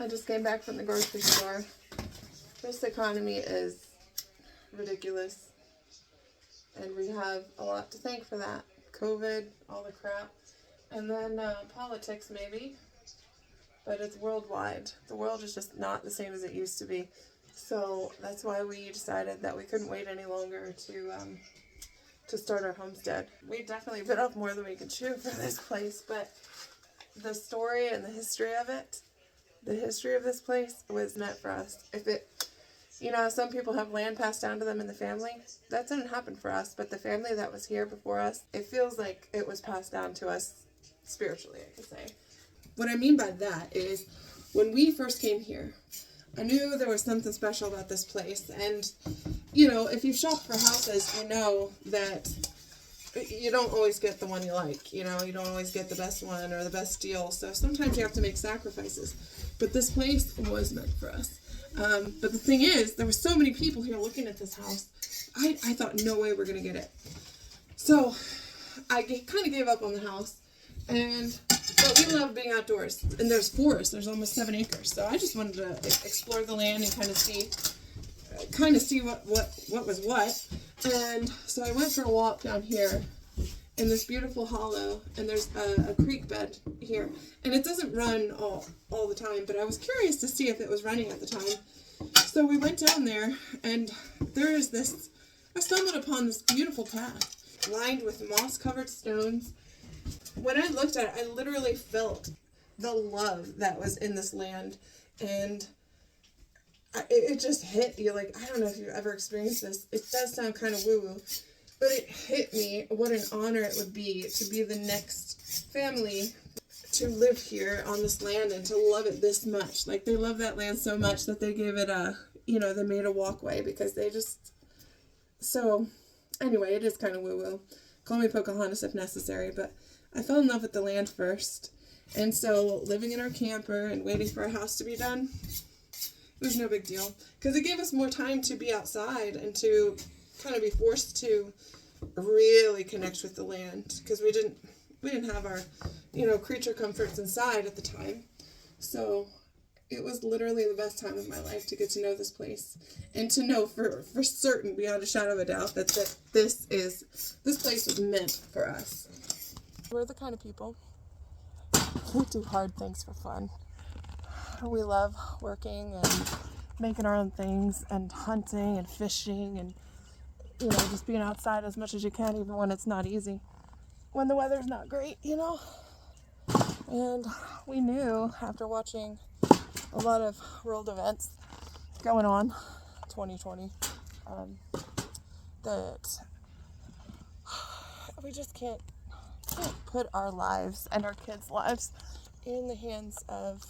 I just came back from the grocery store. This economy is ridiculous. And we have a lot to thank for that. COVID, all the crap. And then politics maybe. But it's worldwide. The world is just not the same as it used to be. So that's why we decided that we couldn't wait any longer to start our homestead. We definitely bit off more than we could chew for this place, but the story and the history of it, the history of this place was meant for us. If it, you know, some people have land passed down to them in the family. That didn't happen for us, but the family that was here before us, it feels like it was passed down to us spiritually, I could say. What I mean by that is, when we first came here, I knew there was something special about this place. And, you know, if you've shopped for houses, you know that you don't always get the one you like. You know, you don't always get the best one or the best deal. So sometimes you have to make sacrifices. But this place was meant for us. But the thing is, there were so many people here looking at this house. I thought, no way we're going to get it. So I kind of gave up on the house. But we love being outdoors, and there's forest. There's almost 7 acres, so I just wanted to explore the land and kind of see what was what. And so I went for a walk down here in this beautiful hollow, and there's a creek bed here, and it doesn't run all the time, but I was curious to see if it was running at the time. So we went down there, and there is this. I stumbled upon this beautiful path lined with moss-covered stones. When I looked at it, I literally felt the love that was in this land, and it just hit you. Like, I don't know if you've ever experienced this. It does sound kind of woo-woo, but it hit me what an honor it would be to be the next family to live here on this land and to love it this much. Like, they love that land so much that they gave it they made a walkway because they just, so anyway, it is kind of woo-woo. Call me Pocahontas if necessary, but I fell in love with the land first. And so living in our camper and waiting for our house to be done, it was no big deal. Because it gave us more time to be outside and to kind of be forced to really connect with the land. Because we didn't have our, creature comforts inside at the time. So it was literally the best time of my life to get to know this place. And to know for certain, beyond a shadow of a doubt, that this place was meant for us. We're the kind of people who do hard things for fun. We love working and making our own things and hunting and fishing and, just being outside as much as you can, even when it's not easy. When the weather's not great, And we knew after watching a lot of world events going on, 2020, that we just can't put our lives and our kids' lives in the hands of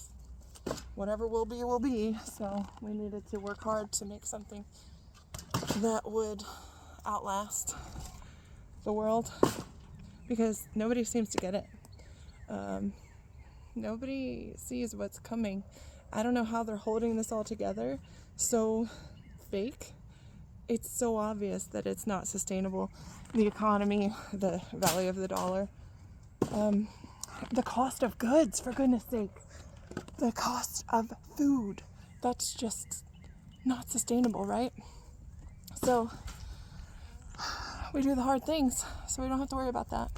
whatever will be. So we needed to work hard to make something that would outlast the world, because nobody seems to get it. Nobody sees what's coming. I don't know how they're holding this all together so fake. It's so obvious that it's not sustainable. The economy, the value of the dollar, the cost of goods, for goodness sake, the cost of food, that's just not sustainable, right? So we do the hard things so we don't have to worry about that.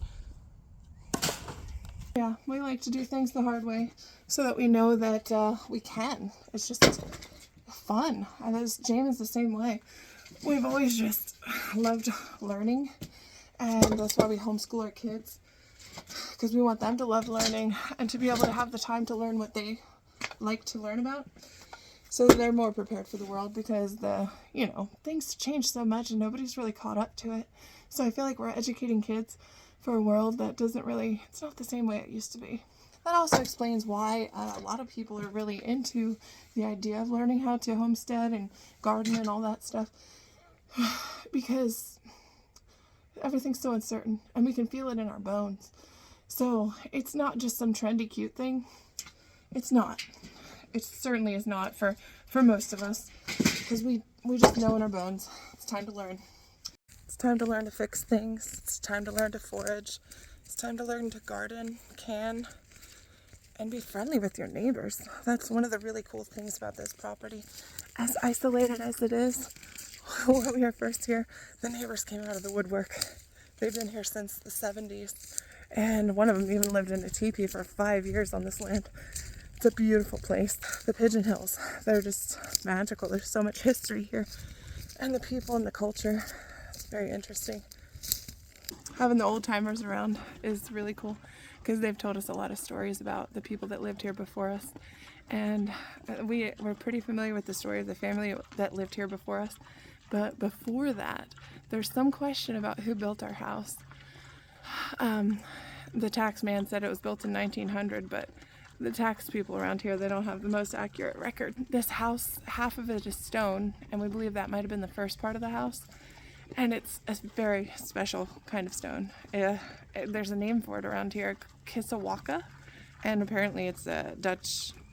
Yeah, we like to do things the hard way so that we know that we can. It's just fun. And James the same way. We've always just loved learning, and that's why we homeschool our kids, because we want them to love learning and to be able to have the time to learn what they like to learn about, so that they're more prepared for the world, because things change so much and nobody's really caught up to it. So I feel like we're educating kids for a world that it's not the same way it used to be. That also explains why a lot of people are really into the idea of learning how to homestead and garden and all that stuff, because everything's so uncertain and we can feel it in our bones. So it's not just some trendy cute thing. It's not. It certainly is not for most of us, because we just know in our bones it's time to learn. It's time to learn to fix things. It's time to learn to forage. It's time to learn to garden, can, and be friendly with your neighbors. That's one of the really cool things about this property. As isolated as it is, when we were first here, the neighbors came out of the woodwork. They've been here since the 70s, and one of them even lived in a teepee for 5 years on this land. It's a beautiful place. The Pigeon Hills, they're just magical. There's so much history here, and the people and the culture, it's very interesting. Having the old timers around is really cool because they've told us a lot of stories about the people that lived here before us, and we're pretty familiar with the story of the family that lived here before us. But before that, there's some question about who built our house. The tax man said it was built in 1900, but the tax people around here, they don't have the most accurate record. This house, half of it is stone, and we believe that might have been the first part of the house. And it's a very special kind of stone. There's a name for it around here, Kisawaka, and apparently it's a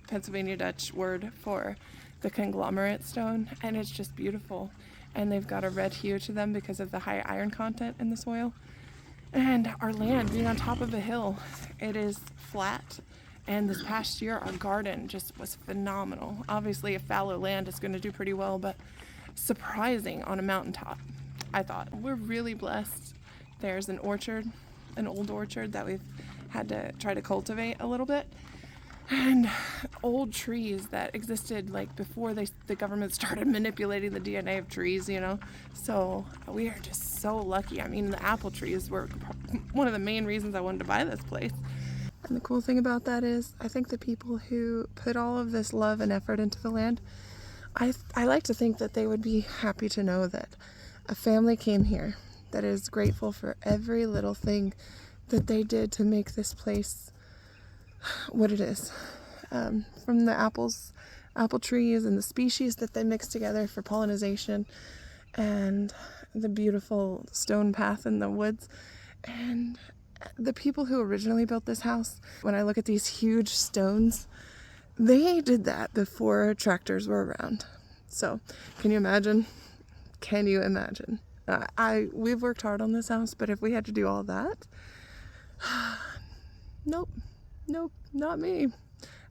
Pennsylvania Dutch word for the conglomerate stone, and it's just beautiful. And they've got a red hue to them because of the high iron content in the soil. And our land being on top of a hill, it is flat. And this past year, our garden just was phenomenal. Obviously, a fallow land is going to do pretty well, but surprising on a mountaintop, I thought. We're really blessed. There's an orchard, an old orchard that we've had to try to cultivate a little bit. And old trees that existed like before the government started manipulating the DNA of trees, you know. So we are just so lucky. I mean, the apple trees were one of the main reasons I wanted to buy this place. And the cool thing about that is I think the people who put all of this love and effort into the land, I like to think that they would be happy to know that a family came here that is grateful for every little thing that they did to make this place what it is. From the apple trees and the species that they mix together for pollination, and the beautiful stone path in the woods, and the people who originally built this house. When I look at these huge stones, they did that before tractors were around. So can you imagine? Can you imagine? We've worked hard on this house, but if we had to do all that, nope, not me.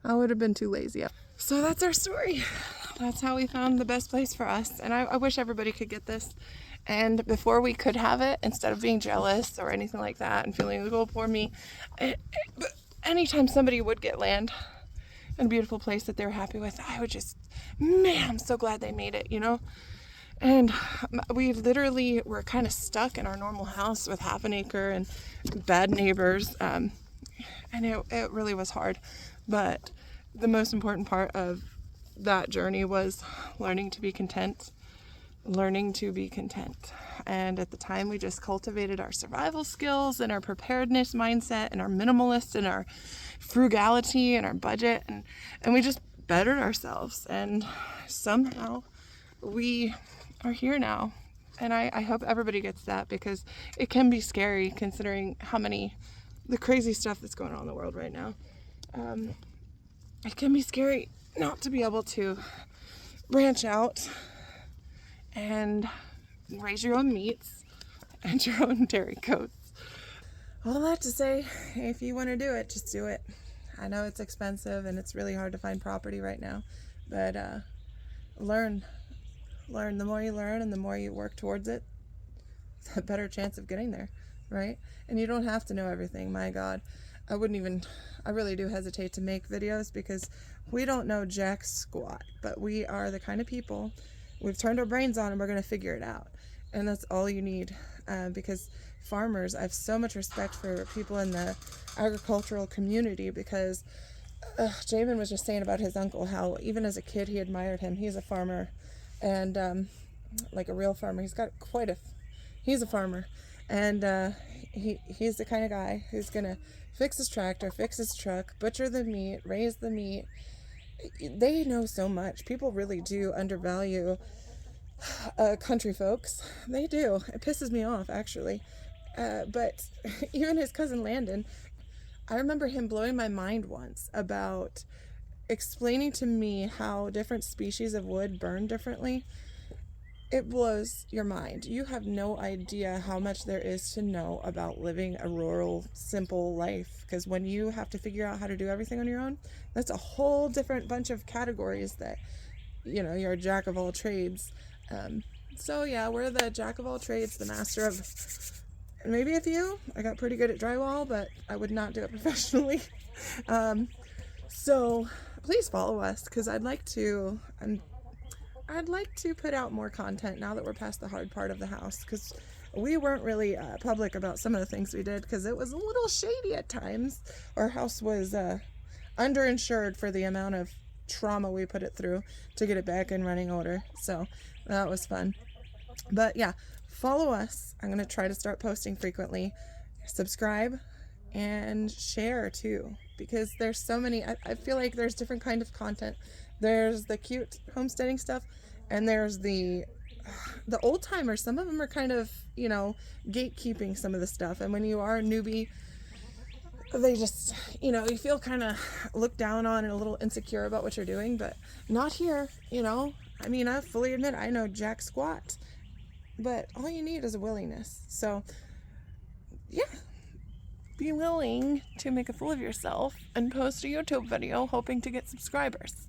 I would have been too lazy. So that's our story. That's how we found the best place for us. And I wish everybody could get this. And before we could have it, instead of being jealous or anything like that and feeling, oh, poor me, but anytime somebody would get land in a beautiful place that they were happy with, I would just, man, I'm so glad they made it, you know? And we literally were kind of stuck in our normal house with half an acre and bad neighbors. And it really was hard. But the most important part of that journey was learning to be content. And at the time, we just cultivated our survival skills and our preparedness mindset and our minimalist and our frugality and our budget. And we just bettered ourselves. And somehow we are here now. And I hope everybody gets that, because it can be scary considering the crazy stuff that's going on in the world right now. It can be scary not to be able to branch out and raise your own meats and your own dairy goats. All that to say, if you want to do it, just do it. I know it's expensive and it's really hard to find property right now, but learn. The more you learn and the more you work towards it, the better chance of getting there, right? And you don't have to know everything. My God, I really do hesitate to make videos because we don't know jack squat, but we are the kind of people, we've turned our brains on and we're going to figure it out. And that's all you need, because farmers, I have so much respect for people in the agricultural community, because Jamin was just saying about his uncle, how even as a kid he admired him. He's a farmer, and like a real farmer. He's a farmer, and he's the kind of guy who's gonna fix his tractor, fix his truck, butcher the meat, raise the meat. They know so much. People really do undervalue country folks. They do. It pisses me off, actually. But even his cousin Landon, I remember him blowing my mind once about explaining to me how different species of wood burn differently. it blows your mind. You have no idea how much there is to know about living a rural, simple life. Because when you have to figure out how to do everything on your own, that's a whole different bunch of categories that, you're a jack of all trades. So yeah, we're the jack of all trades, the master of maybe a few. I got pretty good at drywall, but I would not do it professionally. So please follow us, because I'd like to put out more content now that we're past the hard part of the house, because we weren't really public about some of the things we did because it was a little shady at times. Our house was underinsured for the amount of trauma we put it through to get it back in running order. So that was fun. But yeah, follow us. I'm going to try to start posting frequently. Subscribe and share too, because there's so many. I feel like there's different kind of content. There's the cute homesteading stuff, and there's the old timers. Some of them are kind of, gatekeeping some of the stuff. And when you are a newbie, they just, you feel kind of looked down on and a little insecure about what you're doing, but not here, I mean, I fully admit I know jack squat, but all you need is a willingness. So yeah, be willing to make a fool of yourself and post a YouTube video hoping to get subscribers.